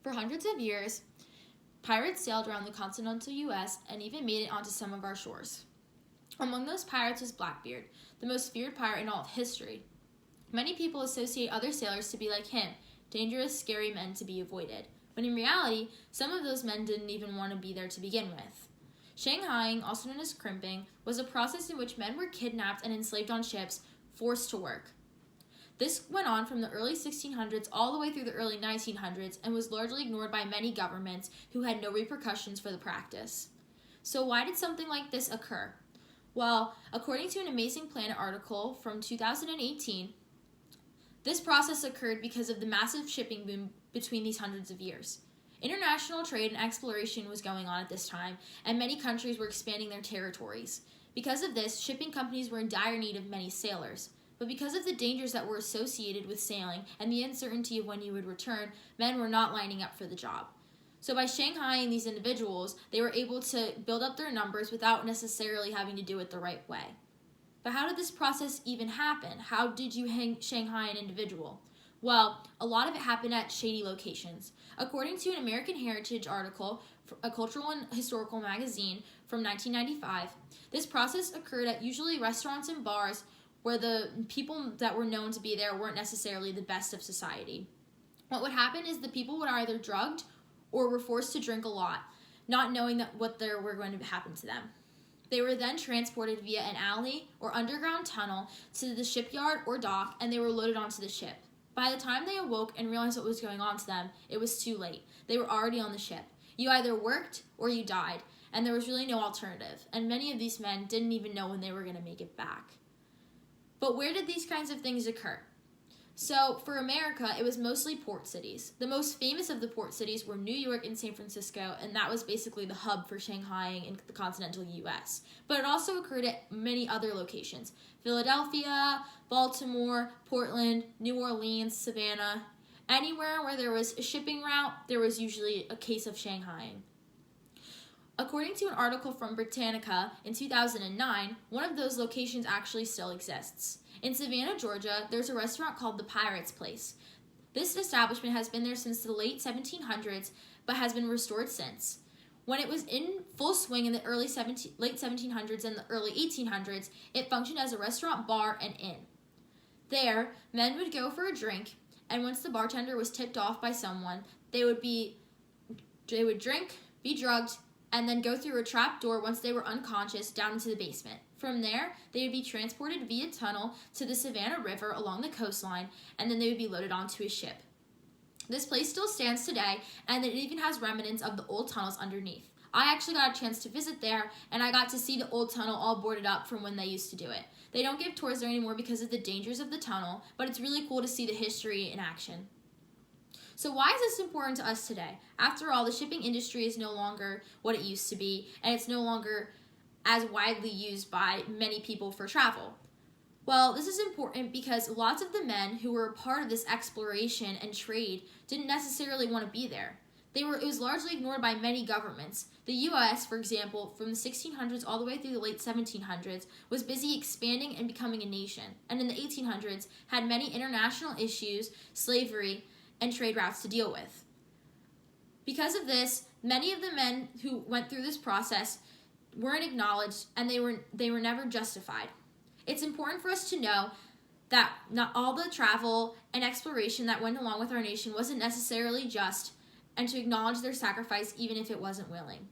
For hundreds of years, pirates sailed around the continental U.S. and even made it onto some of our shores. Among those pirates was Blackbeard, the most feared pirate in all of history. Many people associate other sailors to be like him, dangerous, scary men to be avoided. But in reality, some of those men didn't even want to be there to begin with. Shanghaiing, also known as crimping, was a process in which men were kidnapped and enslaved on ships, forced to work. This went on from the early 1600s all the way through the early 1900s and was largely ignored by many governments who had no repercussions for the practice. So why did something like this occur? Well, according to an Amazing Planet article from 2018, this process occurred because of the massive shipping boom between these hundreds of years. International trade and exploration was going on at this time, and many countries were expanding their territories. Because of this, shipping companies were in dire need of many sailors. But because of the dangers that were associated with sailing and the uncertainty of when you would return, men were not lining up for the job. So by Shanghaiing these individuals, they were able to build up their numbers without necessarily having to do it the right way. But how did this process even happen? How did you Shanghai an individual? Well, a lot of it happened at shady locations. According to an American Heritage article, a cultural and historical magazine from 1995, this process occurred at usually restaurants and bars where the people that were known to be there weren't necessarily the best of society. What would happen is the people would either drugged or were forced to drink a lot, not knowing what there were going to happen to them. They were then transported via an alley or underground tunnel to the shipyard or dock, and they were loaded onto the ship. By the time they awoke and realized what was going on to them, it was too late. They were already on the ship. You either worked or you died, and there was really no alternative, and many of these men didn't even know when they were going to make it back. But where did these kinds of things occur? So, for America, it was mostly port cities. The most famous of the port cities were New York and San Francisco, and that was basically the hub for Shanghaiing in the continental U.S. But it also occurred at many other locations: Philadelphia, Baltimore, Portland, New Orleans, Savannah. Anywhere where there was a shipping route, there was usually a case of Shanghaiing. According to an article from Britannica in 2009, one of those locations actually still exists. In Savannah, Georgia, there's a restaurant called the Pirate's Place. This establishment has been there since the late 1700s, but has been restored since. When it was in full swing in the late 1700s and the early 1800s, it functioned as a restaurant, bar, and inn. There, men would go for a drink, and once the bartender was tipped off by someone, they would drink, be drugged, and then go through a trap door once they were unconscious down into the basement. From there, they would be transported via tunnel to the Savannah River along the coastline, and then they would be loaded onto a ship. This place still stands today, and it even has remnants of the old tunnels underneath. I actually got a chance to visit there, and I got to see the old tunnel all boarded up from when they used to do it. They don't give tours there anymore because of the dangers of the tunnel, but it's really cool to see the history in action. So why is this important to us today? After all, the shipping industry is no longer what it used to be, and it's no longer as widely used by many people for travel. Well, this is important because lots of the men who were a part of this exploration and trade didn't necessarily want to be there. It was largely ignored by many governments. The U.S., for example, from the 1600s all the way through the late 1700s, was busy expanding and becoming a nation, and in the 1800s had many international issues, slavery, and trade routes to deal with. Because of this, many of the men who went through this process weren't acknowledged, and they were never justified. It's important for us to know that not all the travel and exploration that went along with our nation wasn't necessarily just, and to acknowledge their sacrifice even if it wasn't willing.